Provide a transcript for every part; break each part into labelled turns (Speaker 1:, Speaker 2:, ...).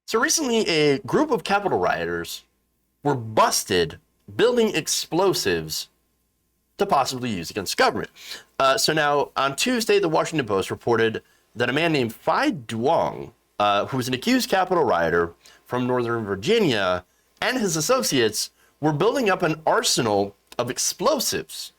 Speaker 1: So recently, a group of Capitol rioters were busted building explosives to possibly use against the government. So now, on Tuesday, the Washington Post reported that a man named Duong, who was an accused Capitol rioter from Northern Virginia, and his associates were building up an arsenal of explosives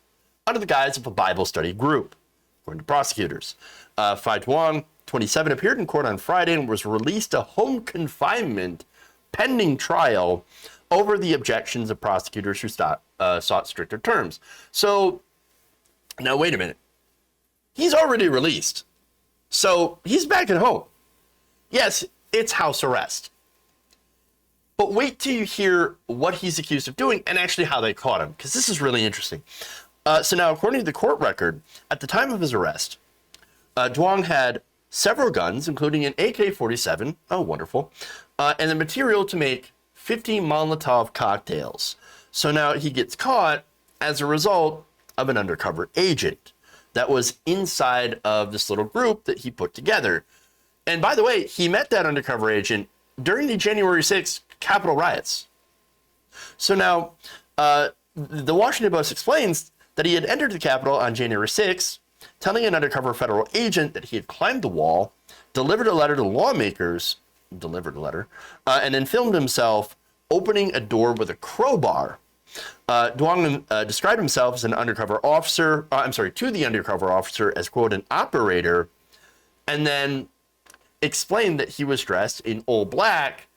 Speaker 1: under the guise of a Bible study group, according to prosecutors. Duong, 27, appeared in court on Friday and was released to home confinement pending trial over the objections of prosecutors who sought stricter terms. So, now wait a minute. He's already released. So, he's back at home. Yes, it's house arrest. But wait till you hear what he's accused of doing and actually how they caught him, because this is really interesting. So now, according to the court record, at the time of his arrest, Duong had several guns, including an AK-47, oh, wonderful, and the material to make 50 molotov cocktails. So now he gets caught as a result of an undercover agent that was inside of this little group that he put together. And by the way, he met that undercover agent during the January 6th Capitol riots. So now, the Washington Post explains that he had entered the Capitol on January 6th, telling an undercover federal agent that he had climbed the wall, delivered a letter to lawmakers, and then filmed himself opening a door with a crowbar. Duong described himself as an undercover officer, to the undercover officer as, quote, an operator, and then explained that he was dressed in all black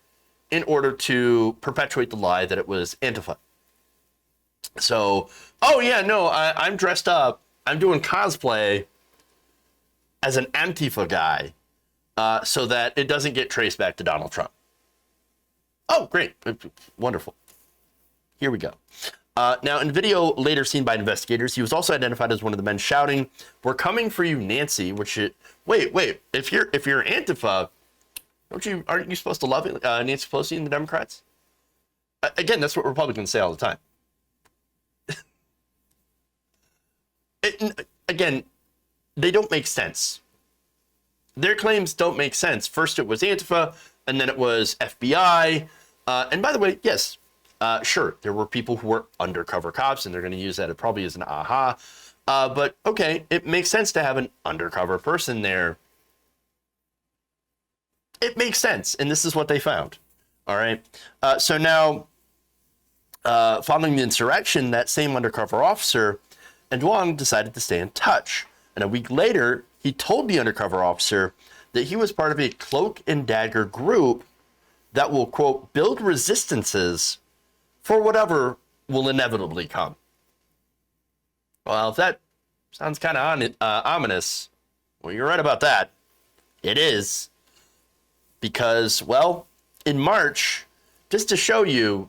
Speaker 1: in order to perpetuate the lie that it was Antifa. So, oh yeah, no, I'm dressed up. I'm doing cosplay as an Antifa guy so that it doesn't get traced back to Donald Trump. Oh, great. Wonderful. Here we go. Now, in video later seen by investigators, he was also identified as one of the men shouting, "We're coming for you, Nancy," which wait, if you're Antifa, aren't you supposed to love Nancy Pelosi and the Democrats? Again, that's what Republicans say all the time. Again, they don't make sense. Their claims don't make sense. First it was Antifa, and then it was FBI. And by the way, yes, sure, there were people who were undercover cops, and they're going to use that probably as an aha. But okay, it makes sense to have an undercover person there. It makes sense, and this is what they found. All right. So now, following the insurrection, that same undercover officer and Duong decided to stay in touch. And a week later, he told the undercover officer that he was part of a cloak and dagger group that will, quote, build resistances for whatever will inevitably come. Well, if that sounds kind of ominous, well, you're right about that. It is. Because, well, in March, just to show you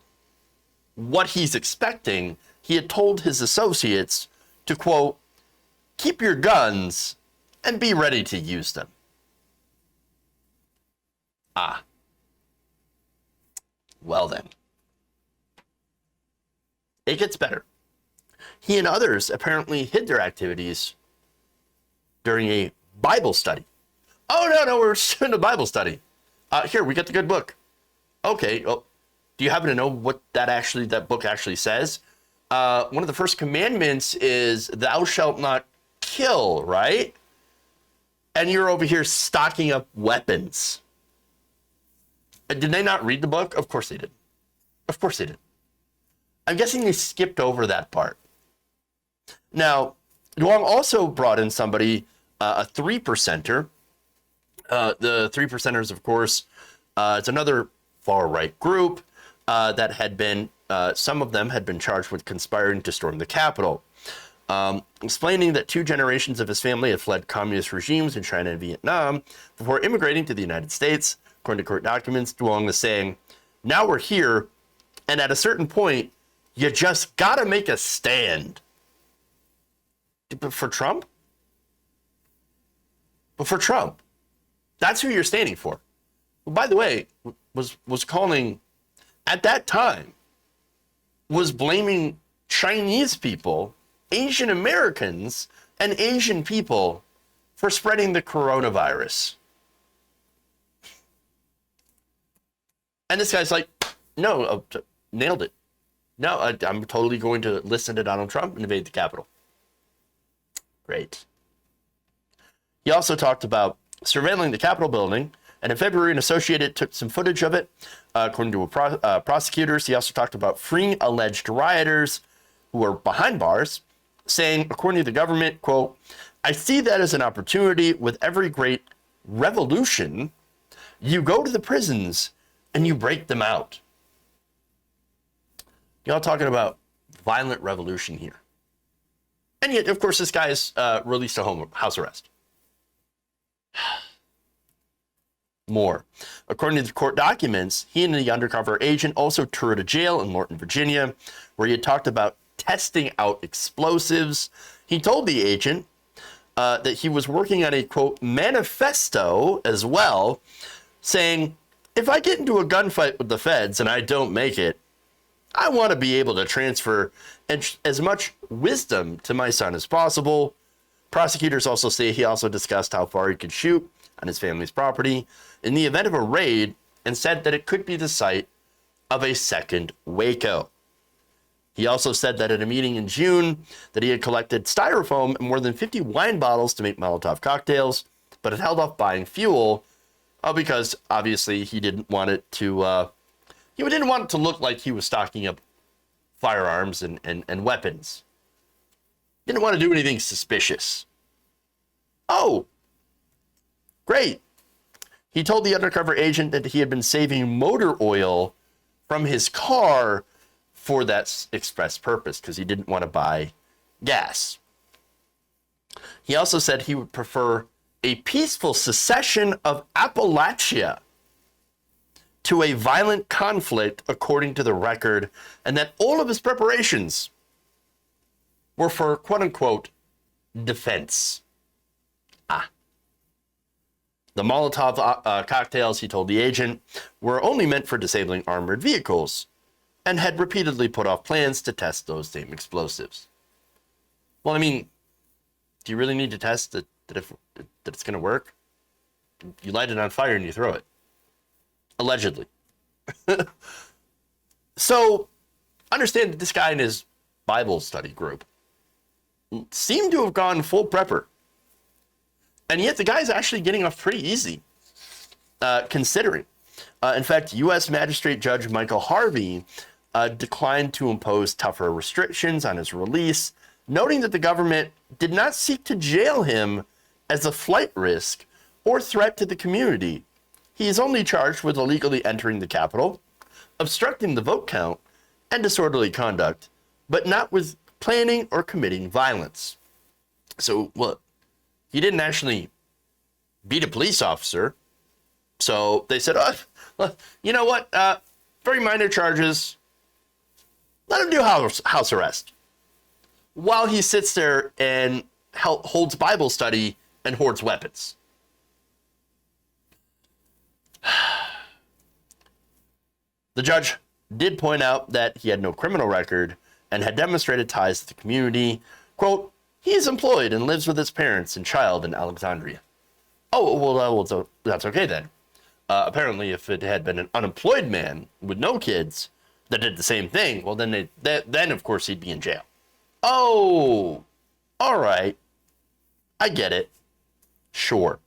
Speaker 1: what he's expecting, he had told his associates to, quote, keep your guns and be ready to use them. Ah. Well then. It gets better. He and others apparently hid their activities during a Bible study. Oh, no, we're doing a Bible study. Here, we got the good book. Okay, well, do you happen to know what that book actually says? One of the first commandments is thou shalt not kill, right? And you're over here stocking up weapons. Did they not read the book? Of course they did. Of course they did. I'm guessing they skipped over that part. Now, Duong also brought in somebody, a 3%er. The 3%ers, of course, it's another far-right group that had been, some of them had been charged with conspiring to storm the Capitol. Explaining that 2 generations of his family had fled communist regimes in China and Vietnam before immigrating to the United States. According to court documents, Duong was saying, now we're here, and at a certain point, you just gotta make a stand. But for Trump? But for Trump. That's who you're standing for. Who, by the way, was calling, at that time, was blaming Chinese people, Asian Americans, and Asian people for spreading the coronavirus. And this guy's like, no, nailed it. No, I'm totally going to listen to Donald Trump and invade the Capitol. Great. He also talked about surveilling the Capitol building, and in February, an associate took some footage of it, according to prosecutors. He also talked about freeing alleged rioters who were behind bars, saying, according to the government, quote, "I see that as an opportunity. With every great revolution, you go to the prisons and you break them out." Y'all talking about violent revolution here. And yet, of course, this guy is released to house arrest. More. According to the court documents, he and the undercover agent also toured a jail in Lorton, Virginia, where he had talked about testing out explosives. He told the agent that he was working on a, quote, manifesto as well, saying, if I get into a gunfight with the feds and I don't make it, I want to be able to transfer as much wisdom to my son as possible. Prosecutors also say he also discussed how far he could shoot on his family's property in the event of a raid, and said that it could be the site of a second Waco. He also said that at a meeting in June that he had collected styrofoam and more than 50 wine bottles to make molotov cocktails, but had held off buying fuel because obviously he didn't want it to look like he was stocking up firearms and weapons. Didn't want to do anything suspicious. Oh, great. He told the undercover agent that he had been saving motor oil from his car for that express purpose because he didn't want to buy gas. He also said he would prefer a peaceful secession of Appalachia to a violent conflict, according to the record, and that all of his preparations were for, quote-unquote, defense. The molotov cocktails, he told the agent, were only meant for disabling armored vehicles, and had repeatedly put off plans to test those same explosives. Well, I mean, do you really need to test that it's going to work? You light it on fire and you throw it. Allegedly. So, understand that this guy in his Bible study group seemed to have gone full prepper. And yet the guy's actually getting off pretty easy, considering. In fact, U.S. Magistrate Judge Michael Harvey declined to impose tougher restrictions on his release, noting that the government did not seek to jail him as a flight risk or threat to the community. He is only charged with illegally entering the Capitol, obstructing the vote count, and disorderly conduct, but not with planning or committing violence. So, look, he didn't actually beat a police officer. So they said, oh, you know what? Very minor charges. Let him do house arrest while he sits there and holds Bible study and hoards weapons. The judge did point out that he had no criminal record and had demonstrated ties to the community. Quote, he is employed and lives with his parents and child in Alexandria. Oh, well, that's okay then. Apparently, if it had been an unemployed man with no kids that did the same thing, well, then of course he'd be in jail. Oh, all right. I get it. Sure.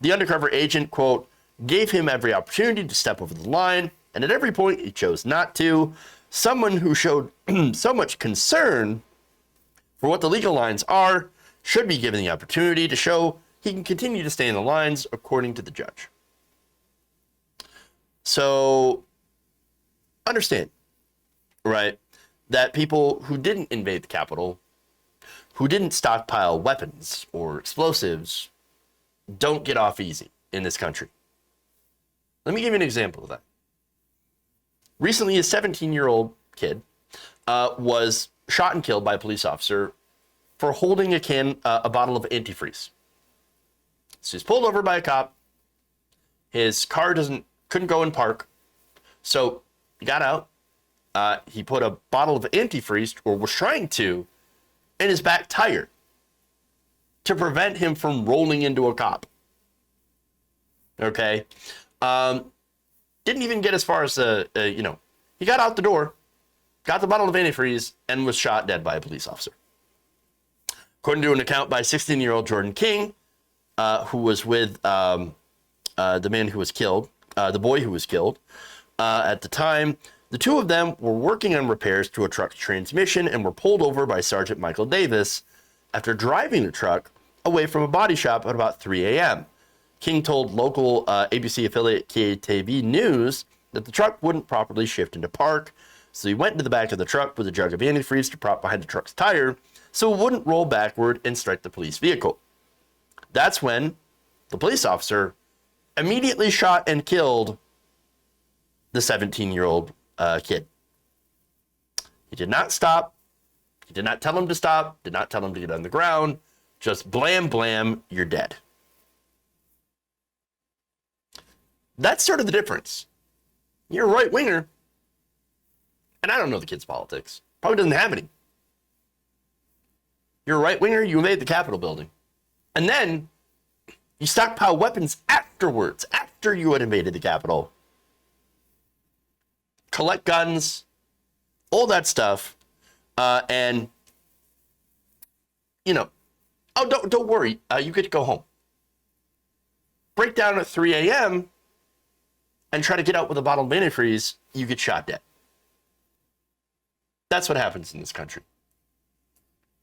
Speaker 1: The undercover agent, quote, gave him every opportunity to step over the line, and at every point he chose not to. Someone who showed so much concern for what the legal lines are should be given the opportunity to show he can continue to stay in the lines, according to the judge. So, understand, right, that people who didn't invade the Capitol, who didn't stockpile weapons or explosives, don't get off easy in this country. Let me give you an example of that. Recently, a 17-year-old kid was shot and killed by a police officer for holding a bottle of antifreeze. So he's pulled over by a cop. His car couldn't go in park. So he got out. He put a bottle of antifreeze, or was trying to, in his back tire to prevent him from rolling into a cop. Okay. Didn't even get as far as, he got out the door, got the bottle of antifreeze, and was shot dead by a police officer. According to an account by 16-year-old Jordan King, who was with the man who was killed, the boy who was killed, at the time, the two of them were working on repairs to a truck's transmission and were pulled over by Sergeant Michael Davis after driving the truck away from a body shop at about 3 a.m. King told local ABC affiliate KTV News that the truck wouldn't properly shift into park, so he went into the back of the truck with a jug of antifreeze to prop behind the truck's tire so it wouldn't roll backward and strike the police vehicle. That's when the police officer immediately shot and killed the 17-year-old kid. He did not stop. He did not tell him to stop, did not tell him to get on the ground. Just blam, blam, you're dead. That's sort of the difference. You're a right-winger, and I don't know the kid's politics. Probably doesn't have any. You're a right-winger, you invade the Capitol building. And then you stockpile weapons afterwards, after you had invaded the Capitol. Collect guns, all that stuff, and, don't worry, you get to go home. Break down at 3 a.m., and try to get out with a bottle of antifreeze, you get shot dead. That's what happens in this country.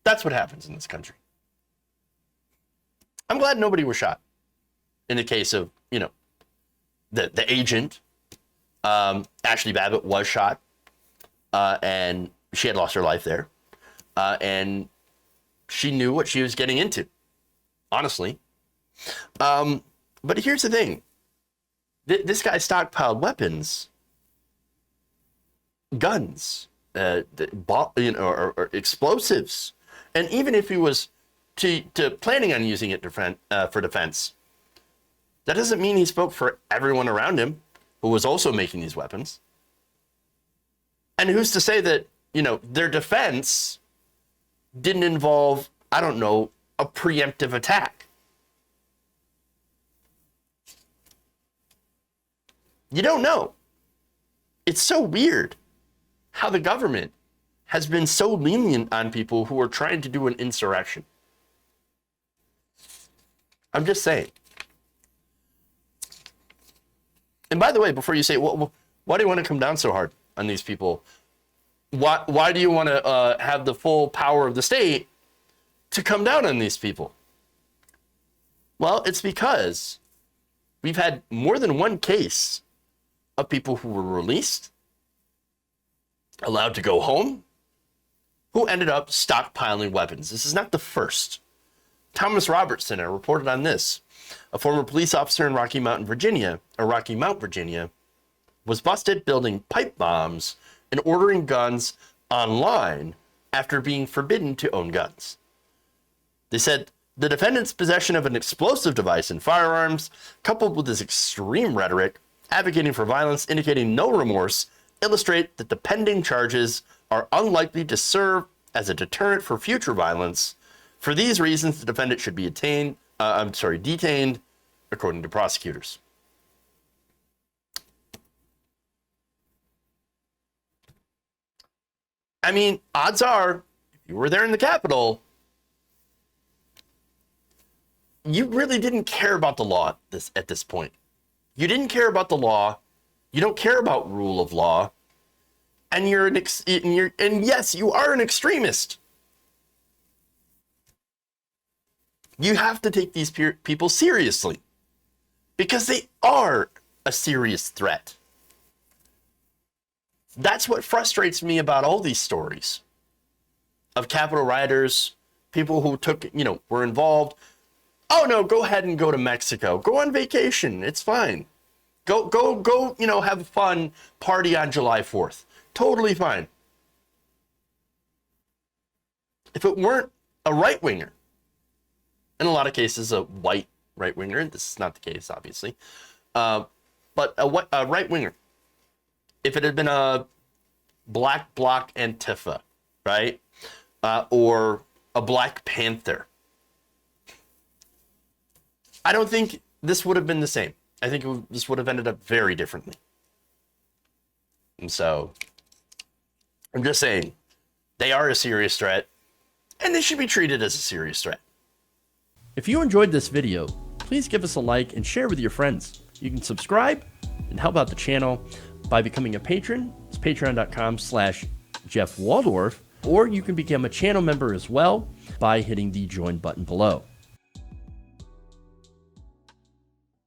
Speaker 1: That's what happens in this country. I'm glad nobody was shot. In the case of, the agent, Ashley Babbitt was shot, and she had lost her life there. And she knew what she was getting into, honestly. But here's the thing. This guy stockpiled weapons, guns, or explosives. And even if he was to planning on using it for defense, that doesn't mean he spoke for everyone around him who was also making these weapons. And who's to say that, their defense didn't involve, a preemptive attack? You don't know. It's so weird how the government has been so lenient on people who are trying to do an insurrection. I'm just saying. And by the way, before you say, well, why do you want to come down so hard on these people? Why do you want to have the full power of the state to come down on these people? Well, it's because we've had more than one case of people who were released, allowed to go home, who ended up stockpiling weapons. This is not the first. Thomas Robertson reported on this. A former police officer in Rocky Mount, Virginia, was busted building pipe bombs and ordering guns online after being forbidden to own guns. They said the defendant's possession of an explosive device and firearms, coupled with his extreme rhetoric, advocating for violence, indicating no remorse, illustrate that the pending charges are unlikely to serve as a deterrent for future violence. For these reasons, the defendant should be detained, according to prosecutors. I mean, odds are, if you were there in the Capitol, you really didn't care about the law at this point. You didn't care about the law. You don't care about rule of law. And yes, you are an extremist. You have to take these people seriously because they are a serious threat. That's what frustrates me about all these stories of Capitol rioters, people who were involved. Oh no, go ahead and go to Mexico. Go on vacation. It's fine. Go, have a fun party on July 4th. Totally fine. If it weren't a right-winger, in a lot of cases a white right-winger, this is not the case, obviously, but a right-winger, if it had been a Black Bloc Antifa, right, or a Black Panther, I don't think this would have been the same. I think this would have ended up very differently. And so I'm just saying they are a serious threat and they should be treated as a serious threat.
Speaker 2: If you enjoyed this video, please give us a like and share with your friends. You can subscribe and help out the channel by becoming a patron. It's patreon.com/Jeff Waldorf, or you can become a channel member as well by hitting the join button below.